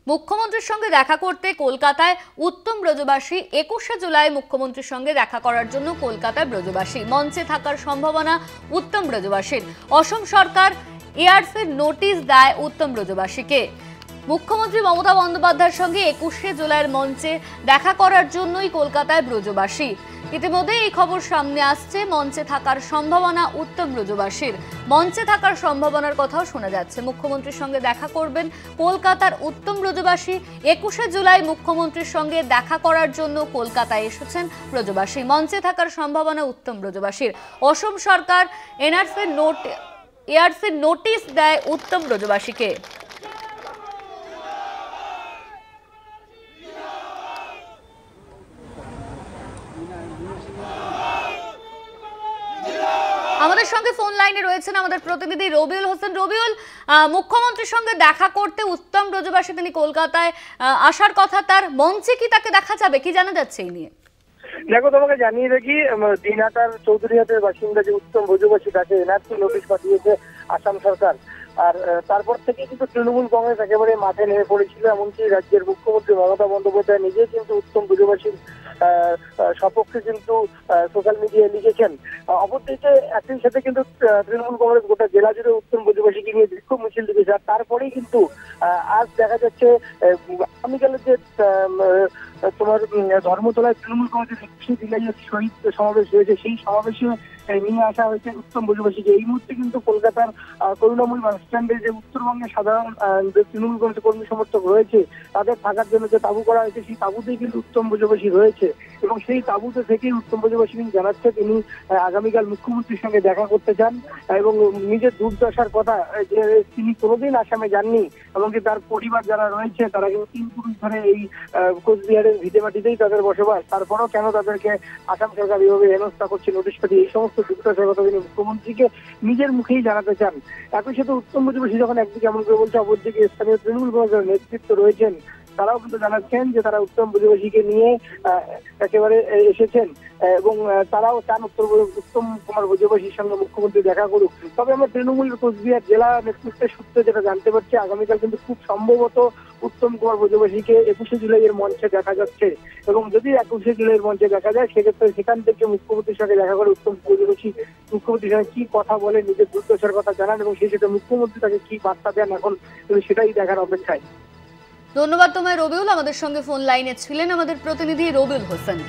মুখ্যমন্ত্রীর সঙ্গে দেখা করতে কলকাতায় উত্তম ব্রজবাসী। 21শে জুলাই মুখ্যমন্ত্রীর সঙ্গে দেখা করার জন্য কলকাতায় ব্রজবাসী। মঞ্চে থাকার সম্ভাবনা উত্তম ব্রজবাসীর। অসম সরকার এআরসির নোটিশ দেয় উত্তম ব্রজবাসীকে। মুখ্যমন্ত্রী মমতা বন্দ্যোপাধ্যায়ের সঙ্গে 21শে জুলাইয়ের মঞ্চে দেখা করার জন্যই কলকাতায় ব্রজবাসী। ইতিমধ্যে এই খবর সামনে আসছে, মঞ্চে থাকার সম্ভাবনা উত্তম ব্রজবাসীর। মঞ্চে থাকার সম্ভাবনার কথাও শোনা যাচ্ছে। মুখ্যমন্ত্রীর সঙ্গে দেখা করবেন কলকাতার উত্তম ব্রজবাসী। 21শে জুলাই মুখ্যমন্ত্রীর সঙ্গে দেখা করার জন্য কলকাতায় এসেছেন ব্রজবাসী। মঞ্চে থাকার সম্ভাবনা উত্তম ব্রজবাসীর। অসম সরকার এআরসির নোটিশ দেয় উত্তম ব্রজবাসীকে। আমাদের সঙ্গে ফোন লাইনে রয়েছেন আমাদের প্রতিনিধি রবিউল হোসেন। রবিউল, মুখ্যমন্ত্রীর সঙ্গে দেখা করতে উত্তম ব্রজবাসী তিনি কলকাতায় আসার কথা, তার মঞ্চে কি তাকে দেখা যাবে, কি জানা যাচ্ছে এই নিয়ে? দেখো, তোমাকে জানিয়ে রাখি, দিনহাটার চৌধুরীহাটের বাসিন্দা যে উত্তম ব্রজবাসী, তাকে এনআরসি নোটিশ পাঠিয়েছে আসাম সরকার। আর তারপর থেকে কিন্তু তৃণমূল কংগ্রেস একেবারে মাঠে নেমে পড়েছিল। এমনকি রাজ্যের মুখ্যমন্ত্রী মমতা বন্দ্যোপাধ্যায় নিজে কিন্তু উত্তম ব্রজবাসীর সপক্ষে কিন্তু সোশ্যাল মিডিয়ায় লিখেছেন। অপরদিকে একই সাথে কিন্তু তৃণমূল কংগ্রেস গোটা জেলা জুড়ে উত্তম ব্রজবাসীকে নিয়ে বিক্ষোভ মিছিল দিয়েছে। আর তারপরেই কিন্তু আজ দেখা যাচ্ছে আগামীকালের যে তোমার ধর্মতলায় তৃণমূল কংগ্রেসের 21শে জুলাইয়ের শহীদ সমাবেশ হয়েছে, সেই সমাবেশে নিয়ে আসা হয়েছে উত্তম ব্রজবাসীকে। এই মুহূর্তে কিন্তু কলকাতার করুণাময়ী বাস স্ট্যান্ডে যে উত্তরবঙ্গের সাধারণ তৃণমূল কংগ্রেসের কর্মী সমর্থক রয়েছে, তাদের থাকার জন্য যে তাঁবু করা হয়েছে, সেই তাঁবুতেই কিন্তু উত্তম ব্রজবাসী রয়েছে। এবং সেই তাঁবুতে থেকেই উত্তম ব্রজবাসী জানাচ্ছে তিনি আগামীকাল মুখ্যমন্ত্রীর সঙ্গে দেখা করতে চান এবং নিজের দুর্দশার কথা, যে তিনি কোনোদিন আসামে যাননি। এমনকি তার পরিবার যারা রয়েছে তারা কিন্তু 3 পুরুষ ধরে এই কোচবিহারের ভিটেমাটিতেই তাদের বসবাস। তারপরেও কেন তাদেরকে আসাম সরকার এইভাবে হেনস্থা করছে নোটিশ পাঠিয়ে, এই সমস্ত দুর্দশার কথা তিনি মুখ্যমন্ত্রীকে নিজের মুখেই জানাতে চান। একই সাথে উত্তম ব্রজবাসী যখন একদিকে এমন করে বলছে, অপরদিকে স্থানীয় তৃণমূল কংগ্রেসের নেতৃত্ব রয়েছেন, তারাও কিন্তু জানাচ্ছেন যে তারা উত্তম ব্রজবাসীকে নিয়ে একেবারে এসেছেন এবং তারাও চান উত্তম কুমার ব্রজবাসীর সঙ্গে মুখ্যমন্ত্রী দেখা করুক। তবে আমরা তৃণমূল কোচবিহার জেলা নেতৃত্বের সূত্রে যেটা জানতে পারছি, আগামীকাল কিন্তু খুব সম্ভবত উত্তম কুমার ব্রজবাসীকে 21শে জুলাইয়ের মঞ্চে দেখা যাচ্ছে। এবং যদি 21শে জুলাইয়ের মঞ্চে দেখা যায়, সেক্ষেত্রে সেখান থেকে মুখ্যমন্ত্রীর সঙ্গে দেখা করে উত্তম ব্রজবাসী মুখ্যমন্ত্রীর সঙ্গে কি কথা বলে, নিজের দুর্দশার কথা জানান এবং সেই সাথে মুখ্যমন্ত্রী তাকে কি বার্তা দেন, এখন সেটাই দেখার অপেক্ষায়। ধন্যবাদ তোমায় রবিউল। আমাদের সঙ্গে ফোন লাইনে ছিলেন আমাদের প্রতিনিধি রবিউল হোসেন।